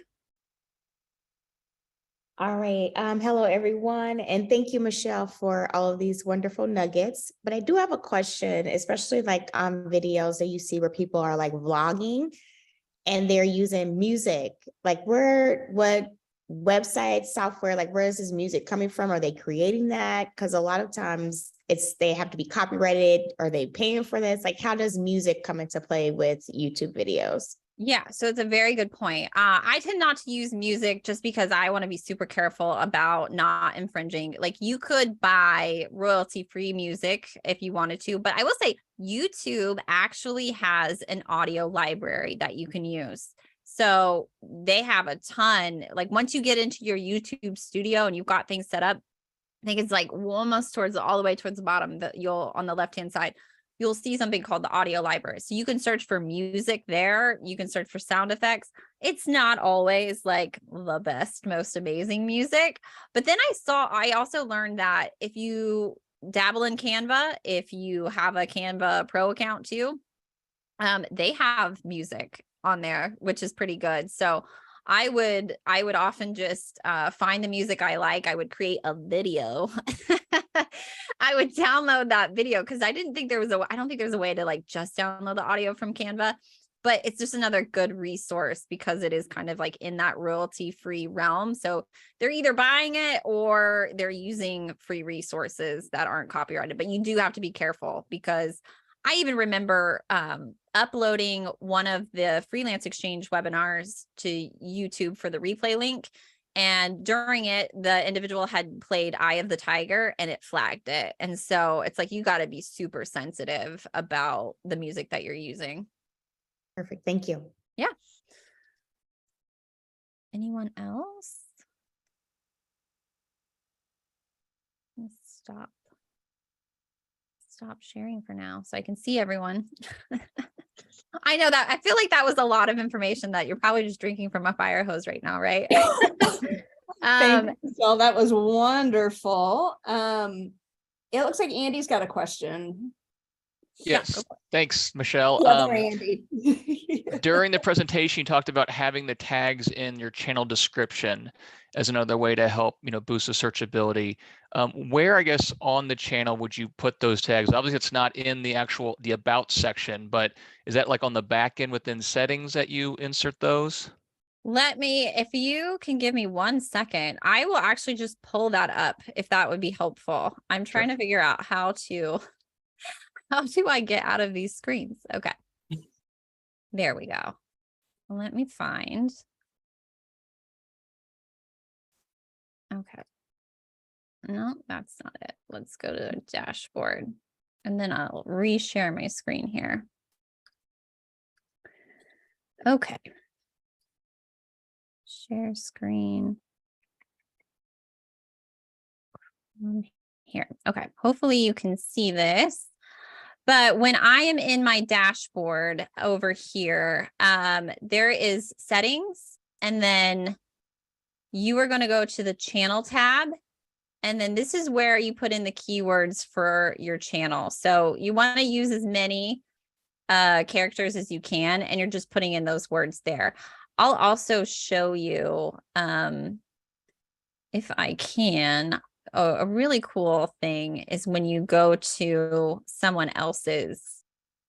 S7: All right. Hello, everyone. And thank you, Michelle, for all of these wonderful nuggets. But I do have a question, especially like on videos that you see where people are like vlogging and they're using music. Like what website, software, like where is this music coming from? Are they creating that? Because a lot of times they have to be copyrighted. Are they paying for this? Like, how does music come into play with YouTube videos?
S1: Yeah, so it's a very good point. I tend not to use music just because I want to be super careful about not infringing. Like, you could buy royalty-free music if you wanted to, but I will say YouTube actually has an audio library that you can use. So they have a ton. Like, once you get into your YouTube studio and you've got things set up, I think it's like almost all the way towards the bottom, that on the left-hand side, you'll see something called the audio library. So you can search for music there. You can search for sound effects. It's not always like the best, most amazing music. But then I also learned that if you dabble in Canva, if you have a Canva Pro account too, they have music on there, which is pretty good. So I would often just find the music I like. I would create a video. I would download that video, because I don't think there was a way to like just download the audio from Canva, but it's just another good resource because it is kind of like in that royalty-free realm. So they're either buying it or they're using free resources that aren't copyrighted, but you do have to be careful, because I even remember uploading one of the Freelance Exchange webinars to YouTube for the replay link. And during it, the individual had played Eye of the Tiger and it flagged it. And so it's like, you got to be super sensitive about the music that you're using.
S7: Perfect. Thank you.
S1: Yeah. Anyone else? Let's stop sharing for now so I can see everyone. I know that I feel like that was a lot of information that you're probably just drinking from a fire hose right now, right?
S2: Thank you, Michelle. That was wonderful. It looks like Andy's got a question.
S8: Yes, thanks, Michelle.
S2: Yeah, sorry, Andy.
S8: During the presentation, you talked about having the tags in your channel description as another way to help, boost the searchability. Where, I guess, on the channel would you put those tags? Obviously, it's not in the about section, but is that like on the back end within settings that you insert those?
S1: If you can give me 1 second, I will actually just pull that up if that would be helpful. I'm trying to figure out how do I get out of these screens? Okay. There we go. Let me find. Okay. No, that's not it. Let's go to the dashboard and then I'll reshare my screen here. Okay. Share screen. Here. Okay. Hopefully you can see this. But when I am in my dashboard over here, there is settings, and then you are going to go to the channel tab. And then this is where you put in the keywords for your channel. So you want to use as many characters as you can, and you're just putting in those words there. I'll also show you, if I can, a really cool thing is when you go to someone else's,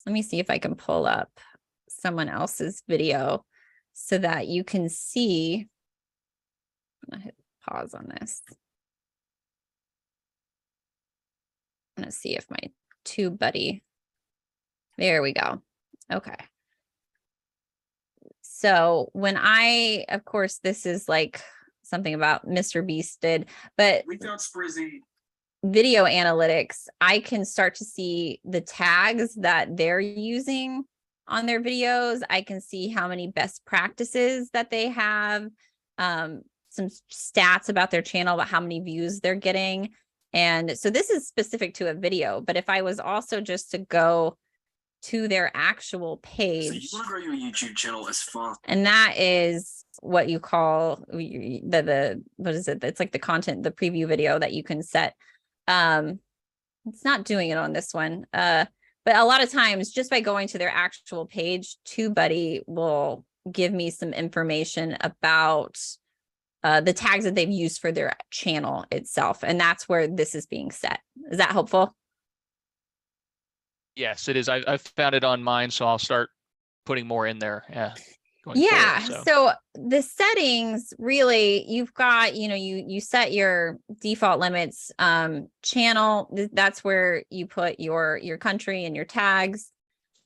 S1: let me see if I can pull up someone else's video so that you can see. I'm gonna hit pause on this. I'm gonna see if my TubeBuddy, there we go. Okay. So when of course, this is like something about Mr. Beast did, but video analytics, I can start to see the tags that they're using on their videos. I can see how many best practices that they have, some stats about their channel, about how many views they're getting. And so this is specific to a video, but if I was also just to go to their actual page, so you want to grow your YouTube channel as fast, and that is what you call the what is it? It's like the content, the preview video that you can set. It's not doing it on this one, but a lot of times just by going to their actual page, TubeBuddy will give me some information about the tags that they've used for their channel itself. And that's where this is being set. Is that helpful?
S8: Yes, it is. I've found it on mine, so I'll start putting more in there. Yeah.
S1: Yeah.
S8: Forward,
S1: so the settings, really, you've got, you set your default limits, channel. That's where you put your country and your tags.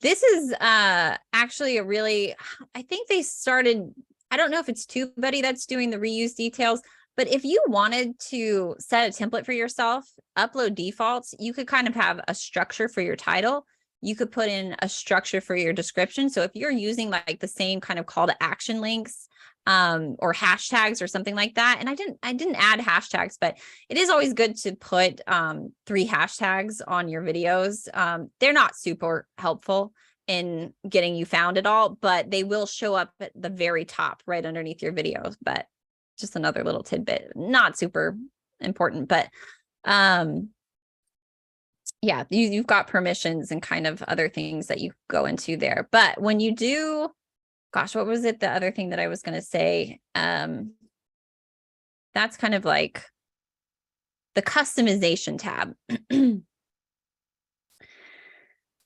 S1: This is actually I think they started, I don't know if it's TubeBuddy that's doing the reuse details, but if you wanted to set a template for yourself, upload defaults, you could kind of have a structure for your title. You could put in a structure for your description. So if you're using like the same kind of call to action links, or hashtags or something like that. And I didn't add hashtags, but it is always good to put 3 hashtags on your videos. They're not super helpful in getting you found at all, but they will show up at the very top right underneath your videos. But just another little tidbit, not super important, but yeah, you've got permissions and kind of other things that you go into there. But when you do, gosh, what was it? The other thing that I was going to say, that's kind of like the customization tab.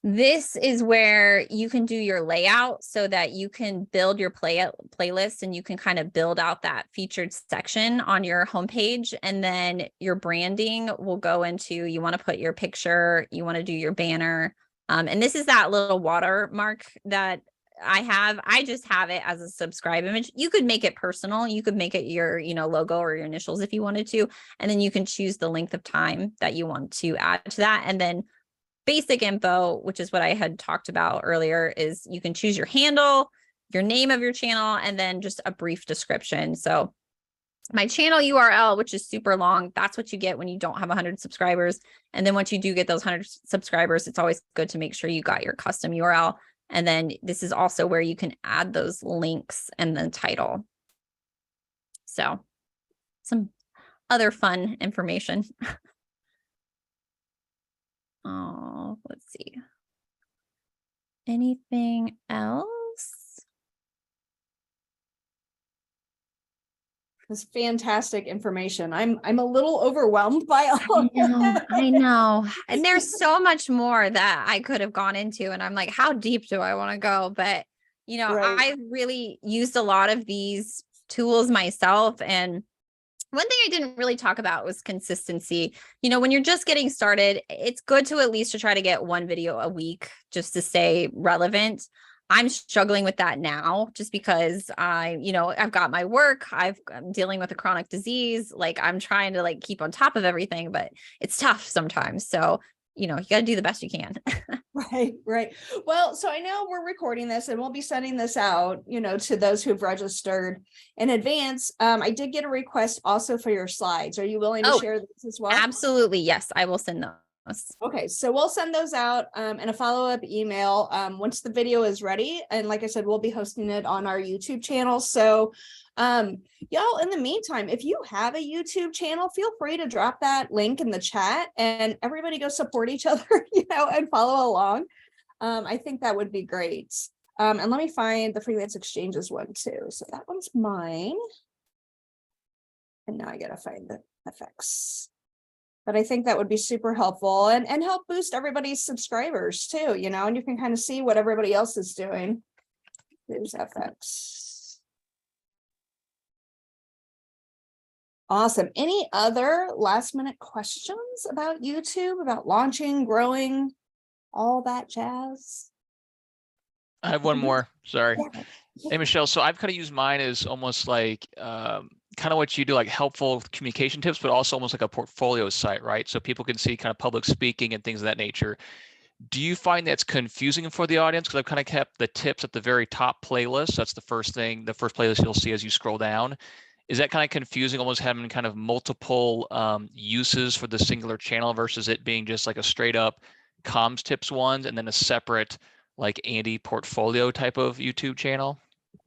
S1: This is where you can do your layout so that you can build your playlist, and you can kind of build out that featured section on your homepage. And then your branding will go into, you want to put your picture, you want to do your banner. And this is that little watermark that I just have it as a subscribe image. You could make it personal. You could make it your, logo or your initials if you wanted to. And then you can choose the length of time that you want to add to that. And then basic info, which is what I had talked about earlier, is you can choose your handle, your name of your channel, and then just a brief description. So my channel URL, which is super long, that's what you get when you don't have 100 subscribers. And then once you do get those 100 subscribers, it's always good to make sure you got your custom URL. And then this is also where you can add those links and the title. So some other fun information. Oh, let's see. Anything else?
S2: This fantastic information. I'm a little overwhelmed by all of that.
S1: I know. And there's so much more that I could have gone into, and I'm like, how deep do I want to go? But,
S2: Right.
S1: I've really used a lot of these tools myself. And one thing I didn't really talk about was consistency. When you're just getting started, it's good to at least to try to get 1 video a week just to stay relevant. I'm struggling with that now just because I've got my work, I'm dealing with a chronic disease. Like, I'm trying to keep on top of everything, but it's tough sometimes. So, you got to do the best you can.
S2: Right. Well, so I know we're recording this and we'll be sending this out, to those who've registered in advance. I did get a request also for your slides. Are you willing to share this as well?
S1: Absolutely. Yes, I will send
S2: Okay, so we'll send those out in a follow-up email once the video is ready. And like I said, we'll be hosting it on our YouTube channel. So y'all, in the meantime, if you have a YouTube channel, feel free to drop that link in the chat and everybody go support each other, and follow along. I think that would be great. And let me find the Freelance Exchanges one too. So that one's mine. And now I gotta find the FX. But I think that would be super helpful and help boost everybody's subscribers too, and you can kind of see what everybody else is doing. There's FX. Awesome. Any other last minute questions about YouTube, about launching, growing, all that jazz?
S8: I have one more, sorry. Hey, Michelle, so I've kind of used mine as almost like kind of what you do, like helpful communication tips, but also almost like a portfolio site, right? So people can see kind of public speaking and things of that nature. Do you find that's confusing for the audience? Because I've kind of kept the tips at the very top playlist. That's the first playlist you'll see as you scroll down. Is that kind of confusing, almost having kind of multiple uses for the singular channel versus it being just like a straight up comms tips one and then a separate like Andy portfolio type of YouTube channel?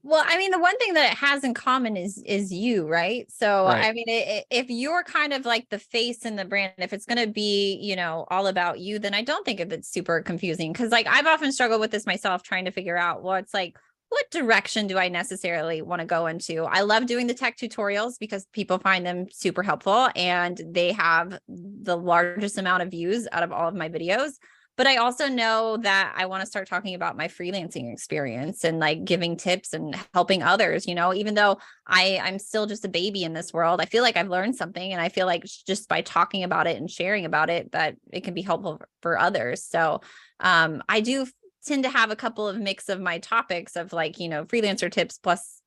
S1: Well, I mean, the one thing that it has in common is you, right? So,
S8: Right.
S1: I mean, if you're kind of like the face and the brand, if it's going to be, all about you, then I don't think if it's super confusing. Because like I've often struggled with this myself, trying to figure out, well, it's like, what direction do I necessarily want to go into? I love doing the tech tutorials because people find them super helpful and they have the largest amount of views out of all of my videos. But I also know that I want to start talking about my freelancing experience and like giving tips and helping others, even though I'm still just a baby in this world. I feel like I've learned something, and I feel like just by talking about it and sharing about it, that it can be helpful for others. So I do tend to have a couple of mix of my topics of like, freelancer tips plus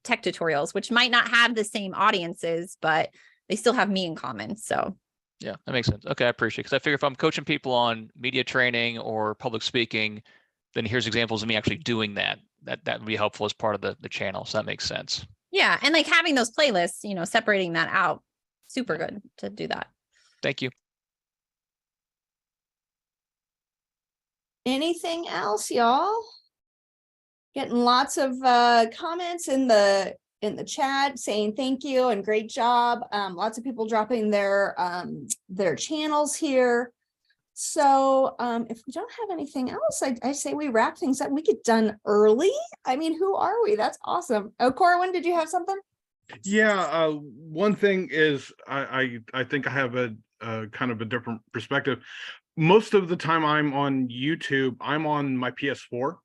S1: tech tutorials, which might not have the same audiences, but they still have me in common. So
S8: yeah, that makes sense. Okay, I appreciate it. Because I figure if I'm coaching people on media training or public speaking, then here's examples of me actually doing that. That would be helpful as part of the channel. So that makes sense.
S1: Yeah. And like having those playlists, separating that out, super good to do that.
S8: Thank you.
S2: Anything else, y'all? Getting lots of comments in the chat saying thank you and great job. Lots of people dropping their channels here. So if we don't have anything else, I say we wrap things up. We get done early. I mean, who are we? That's awesome. Oh, Corwin, did you have something?
S9: Yeah, one thing is I think I have a kind of a different perspective. Most of the time I'm on YouTube, I'm on my PS4.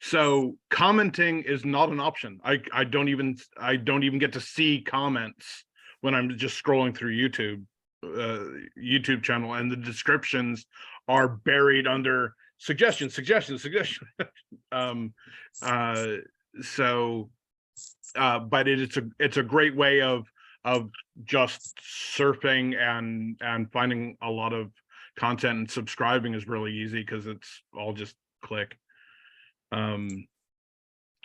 S9: So commenting is not an option. I don't even get to see comments when I'm just scrolling through YouTube channel, and the descriptions are buried under suggestions. But it's a great way of just surfing and finding a lot of content, and subscribing is really easy because it's all just click.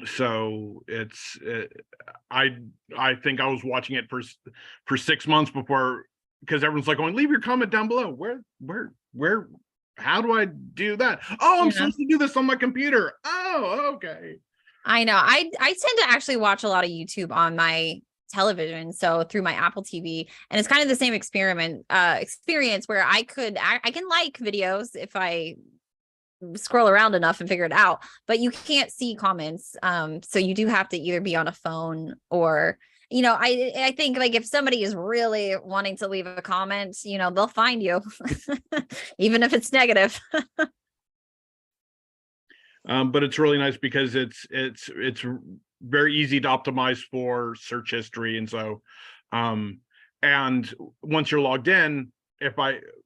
S9: So I think I was watching it for 6 months before, because everyone's like going, leave your comment down below. Where how do I do that? Oh, I'm supposed to do this on my computer. Oh, okay.
S1: I know. I tend to actually watch a lot of YouTube on my television, so through my Apple TV, and it's kind of the same experience where I can like videos if I scroll around enough and figure it out, but you can't see comments. So you do have to either be on a phone or, I think like if somebody is really wanting to leave a comment, they'll find you, even if it's negative.
S9: But it's really nice because it's very easy to optimize for search history. And so, and once you're logged in,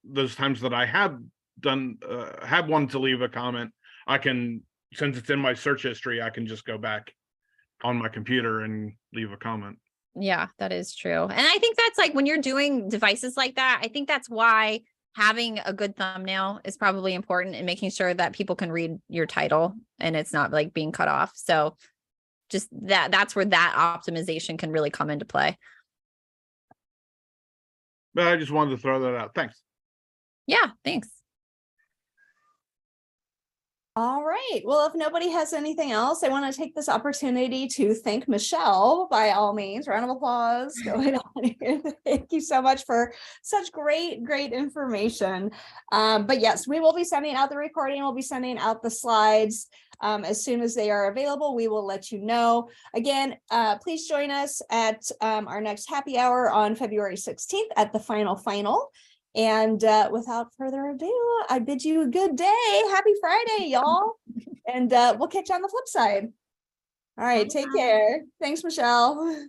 S9: those times that I have wanted to leave a comment, I can, since it's in my search history, I can just go back on my computer and leave a comment.
S1: Yeah, that is true. And I think that's like when you're doing devices like that, I think that's why having a good thumbnail is probably important, and making sure that people can read your title and it's not like being cut off. So just that's where that optimization can really come into play.
S9: But I just wanted to throw that out. Thanks.
S1: Yeah, thanks.
S2: All right. Well, if nobody has anything else, I want to take this opportunity to thank Michelle by all means. Round of applause going on here. Thank you so much for such great information. But yes, we will be sending out the recording. We'll be sending out the slides as soon as they are available. We will let you know. Again, please join us at our next happy hour on February 16th at the final. And without further ado, I bid you a good day. Happy Friday, y'all. And we'll catch you on the flip side. All right, take care. Thanks, Michelle.